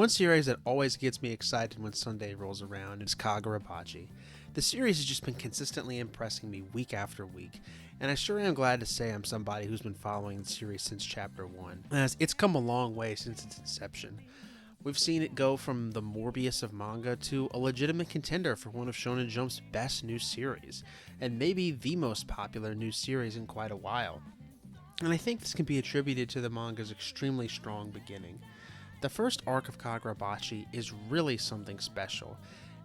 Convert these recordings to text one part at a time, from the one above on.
One series that always gets me excited when Sunday rolls around is Kagurabachi. The series has just been consistently impressing me week after week, and I sure am glad to say I'm somebody who's been following the series since chapter 1, as it's come a long way since its inception. We've seen it go from the Morbius of manga to a legitimate contender for one of Shonen Jump's best new series, and maybe the most popular new series in quite a while. And I think this can be attributed to the manga's extremely strong beginning. The first arc of Kagurabachi is really something special,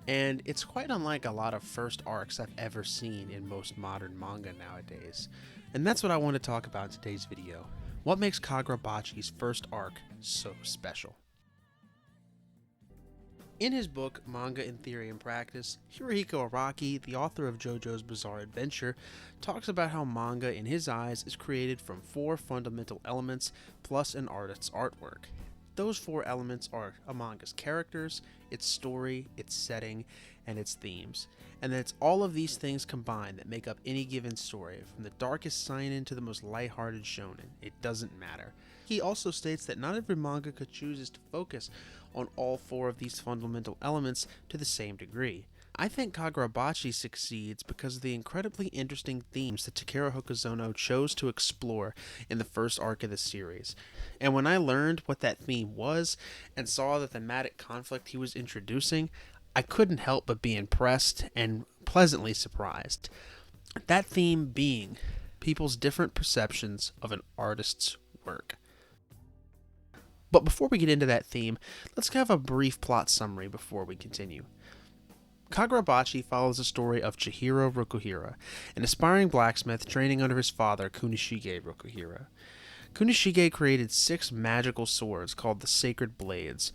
and it's quite unlike a lot of first arcs I've ever seen in most modern manga nowadays. And that's what I want to talk about in today's video. What makes Kagurabachi's first arc so special? In his book, Manga in Theory and Practice, Hirohiko Araki, the author of JoJo's Bizarre Adventure, talks about how manga in his eyes is created from 4 fundamental elements plus an artist's artwork. Those 4 elements are a manga's characters, its story, its setting, and its themes. And that it's all of these things combined that make up any given story, from the darkest seinen to the most lighthearted shonen. It doesn't matter. He also states that not every mangaka chooses to focus on all 4 of these fundamental elements to the same degree. I think Kagurabachi succeeds because of the incredibly interesting themes that Takeru Hokuzono chose to explore in the first arc of the series. And when I learned what that theme was and saw the thematic conflict he was introducing, I couldn't help but be impressed and pleasantly surprised. That theme being people's different perceptions of an artist's work. But before we get into that theme, let's have a brief plot summary before we continue. Kagurabachi follows the story of Chihiro Rokuhira, an aspiring blacksmith training under his father Kunishige Rokuhira. Kunishige created 6 magical swords called the Sacred Blades,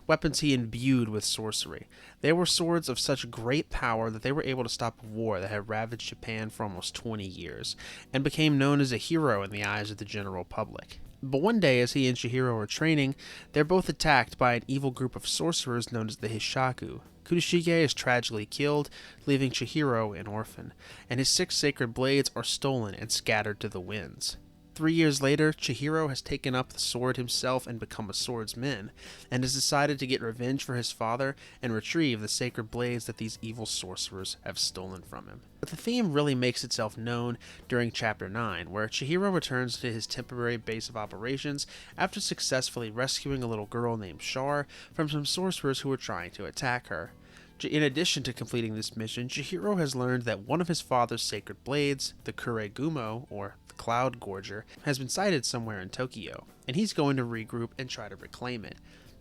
weapons he imbued with sorcery. They were swords of such great power that they were able to stop a war that had ravaged Japan for almost 20 years, and became known as a hero in the eyes of the general public. But one day, as he and Chihiro are training, they're both attacked by an evil group of sorcerers known as the Hishaku. Kunishige is tragically killed, leaving Chihiro an orphan, and his 6 sacred blades are stolen and scattered to the winds. 3 years later, Chihiro has taken up the sword himself and become a swordsman, and has decided to get revenge for his father and retrieve the sacred blades that these evil sorcerers have stolen from him. But the theme really makes itself known during Chapter 9, where Chihiro returns to his temporary base of operations after successfully rescuing a little girl named Char from some sorcerers who were trying to attack her. In addition to completing this mission, Chihiro has learned that one of his father's sacred blades, the Kuregumo, or the Cloud Gorger, has been sighted somewhere in Tokyo, and he's going to regroup and try to reclaim it.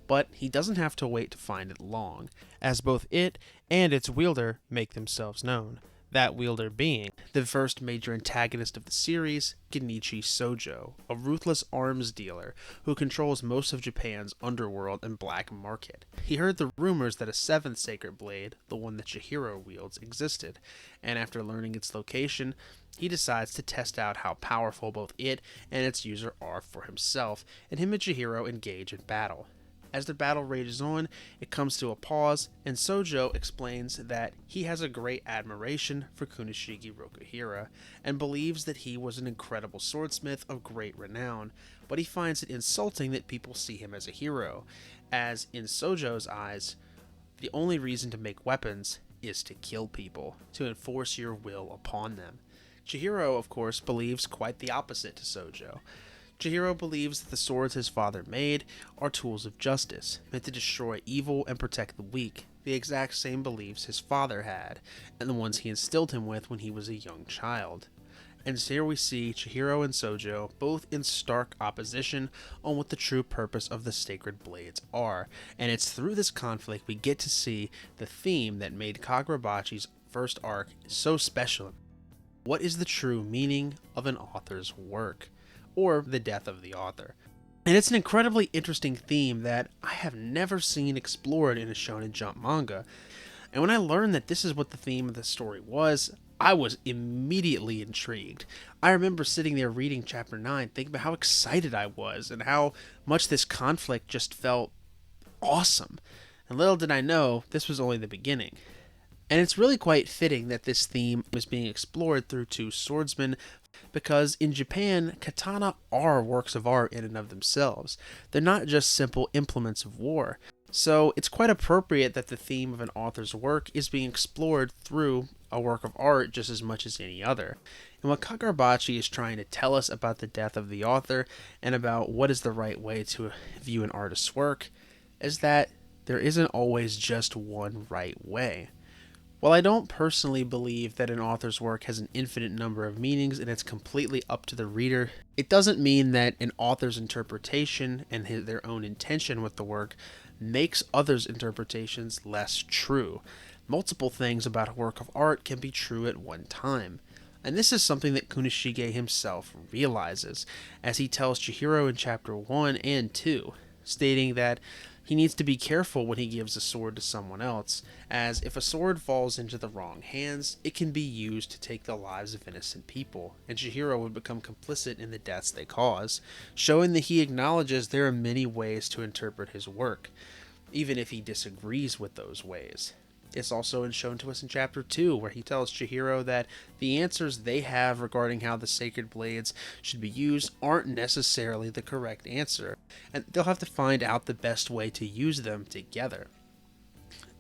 But he doesn't have to wait to find it long, as both it and its wielder make themselves known. That wielder being the first major antagonist of the series, Genichi Sojo, a ruthless arms dealer who controls most of Japan's underworld and black market. He heard the rumors that a 7th sacred blade, the one that Chihiro wields, existed, and after learning its location, he decides to test out how powerful both it and its user are for himself, and him and Chihiro engage in battle. As the battle rages on, it comes to a pause, and Sojo explains that he has a great admiration for Kunishige Rokuhira, and believes that he was an incredible swordsmith of great renown, but he finds it insulting that people see him as a hero, as in Sojo's eyes, the only reason to make weapons is to kill people, to enforce your will upon them. Chihiro, of course, believes quite the opposite to Sojo. Chihiro believes that the swords his father made are tools of justice, meant to destroy evil and protect the weak, the exact same beliefs his father had, and the ones he instilled him with when he was a young child. And here we see Chihiro and Sojo both in stark opposition on what the true purpose of the sacred blades are, and it's through this conflict we get to see the theme that made Kagurabachi's first arc so special. What is the true meaning of an author's work? Or the death of the author. And it's an incredibly interesting theme that I have never seen explored in a Shonen Jump manga. And when I learned that this is what the theme of the story was, I was immediately intrigued. I remember sitting there reading Chapter 9, thinking about how excited I was and how much this conflict just felt awesome. And little did I know, this was only the beginning. And it's really quite fitting that this theme is being explored through 2 swordsmen, because in Japan, katana are works of art in and of themselves. They're not just simple implements of war. So it's quite appropriate that the theme of an author's work is being explored through a work of art just as much as any other. And what Kagurabachi is trying to tell us about the death of the author and about what is the right way to view an artist's work is that there isn't always just one right way. While I don't personally believe that an author's work has an infinite number of meanings and it's completely up to the reader, it doesn't mean that an author's interpretation and their own intention with the work makes others' interpretations less true. Multiple things about a work of art can be true at one time. And this is something that Kunishige himself realizes, as he tells Chihiro in chapter 1 and 2, stating that he needs to be careful when he gives a sword to someone else, as if a sword falls into the wrong hands, it can be used to take the lives of innocent people, and Chihiro would become complicit in the deaths they cause, showing that he acknowledges there are many ways to interpret his work, even if he disagrees with those ways. It's also shown to us in chapter 2, where he tells Chihiro that the answers they have regarding how the sacred blades should be used aren't necessarily the correct answer, and they'll have to find out the best way to use them together.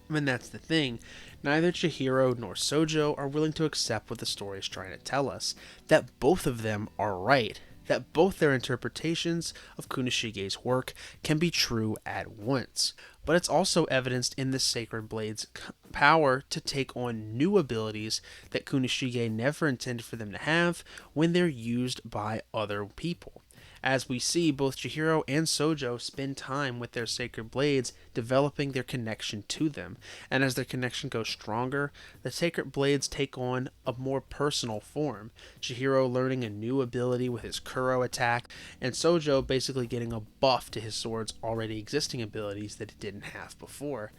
And that's the thing, neither Chihiro nor Sojo are willing to accept what the story is trying to tell us, that both of them are right, that both their interpretations of Kunishige's work can be true at once. But it's also evidenced in the Sacred Blade's power to take on new abilities that Kunishige never intended for them to have when they're used by other people. As we see, both Chihiro and Sojo spend time with their sacred blades, developing their connection to them. And as their connection goes stronger, the sacred blades take on a more personal form. Chihiro learning a new ability with his Kuro attack, and Sojo basically getting a buff to his sword's already existing abilities that it didn't have before.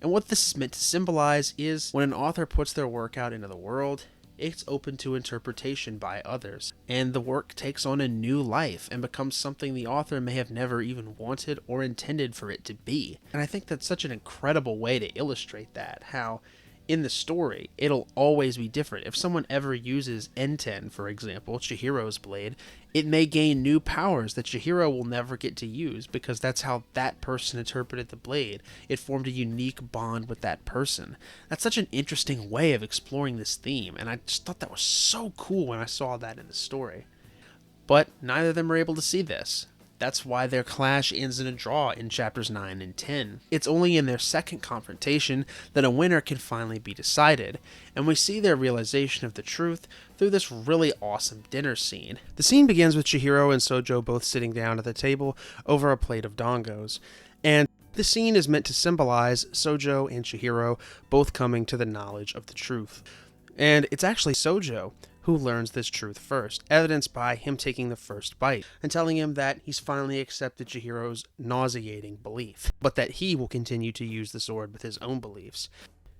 And what this is meant to symbolize is when an author puts their work out into the world, it's open to interpretation by others, and the work takes on a new life and becomes something the author may have never even wanted or intended for it to be. And I think that's such an incredible way to illustrate that, how in the story, it'll always be different. If someone ever uses N10, for example, Chihiro's blade, it may gain new powers that Chihiro will never get to use because that's how that person interpreted the blade. It formed a unique bond with that person. That's such an interesting way of exploring this theme, and I just thought that was so cool when I saw that in the story. But neither of them are able to see this. That's why their clash ends in a draw in chapters 9 and 10. It's only in their second confrontation that a winner can finally be decided, and we see their realization of the truth through this really awesome dinner scene. The scene begins with Chihiro and Sojo both sitting down at the table over a plate of dongos, and the scene is meant to symbolize Sojo and Chihiro both coming to the knowledge of the truth. And it's actually Sojo who learns this truth first, evidenced by him taking the first bite and telling him that he's finally accepted Chihiro's nauseating belief, but that he will continue to use the sword with his own beliefs.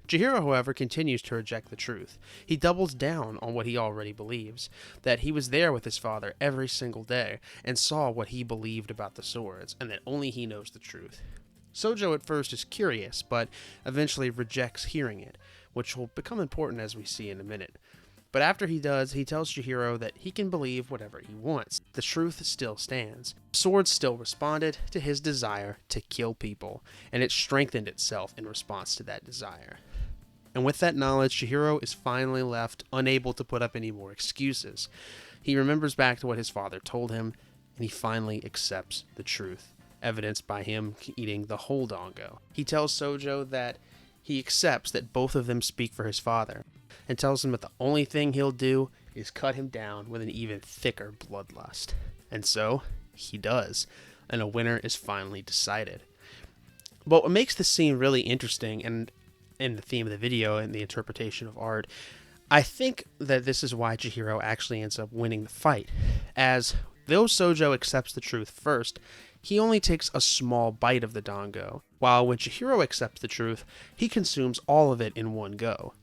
Chihiro, however, continues to reject the truth. He doubles down on what he already believes, that he was there with his father every single day and saw what he believed about the swords, and that only he knows the truth. Sojo at first is curious, but eventually rejects hearing it, which will become important as we see in a minute. But after he does, he tells Chihiro that he can believe whatever he wants. The truth still stands. The sword still responded to his desire to kill people, and it strengthened itself in response to that desire. And with that knowledge, Chihiro is finally left unable to put up any more excuses. He remembers back to what his father told him, and he finally accepts the truth, evidenced by him eating the whole dongo. He tells Sojo that he accepts that both of them speak for his father, and tells him that the only thing he'll do is cut him down with an even thicker bloodlust. And so, he does, and a winner is finally decided. But what makes this scene really interesting, and in the theme of the video and the interpretation of art, I think that this is why Chihiro actually ends up winning the fight, as though Sojo accepts the truth first, he only takes a small bite of the dongo, while when Chihiro accepts the truth, he consumes all of it in one go.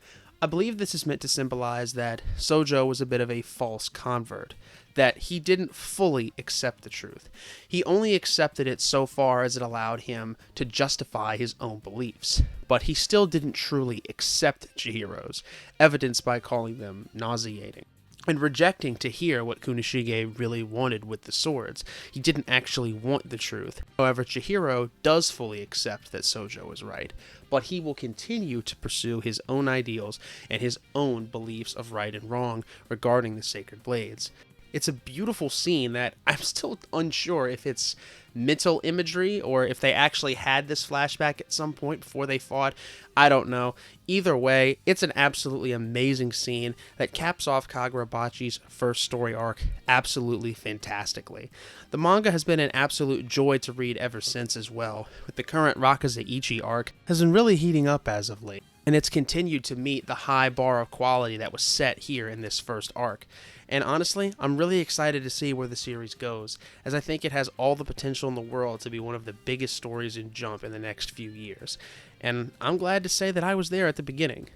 I believe this is meant to symbolize that Sojo was a bit of a false convert, that he didn't fully accept the truth. He only accepted it so far as it allowed him to justify his own beliefs, but he still didn't truly accept Chihiro's, evidenced by calling them nauseating. and rejecting to hear what Kunishige really wanted with the swords. He didn't actually want the truth. However, Chihiro does fully accept that Sojo is right, but he will continue to pursue his own ideals and his own beliefs of right and wrong regarding the sacred blades. It's a beautiful scene that I'm still unsure if it's mental imagery or if they actually had this flashback at some point before they fought. I don't know. Either way, it's an absolutely amazing scene that caps off Kagurabachi's first story arc absolutely fantastically. The manga has been an absolute joy to read ever since as well, with the current Rakaza Ichi arc has been really heating up as of late, and it's continued to meet the high bar of quality that was set here in this first arc. And honestly, I'm really excited to see where the series goes, as I think it has all the potential in the world to be one of the biggest stories in Jump in the next few years. And I'm glad to say that I was there at the beginning.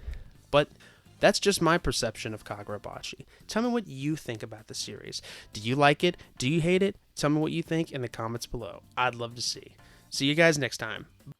But that's just my perception of Kagurabachi. Tell me what you think about the series. Do you like it? Do you hate it? Tell me what you think in the comments below. I'd love to see. See you guys next time.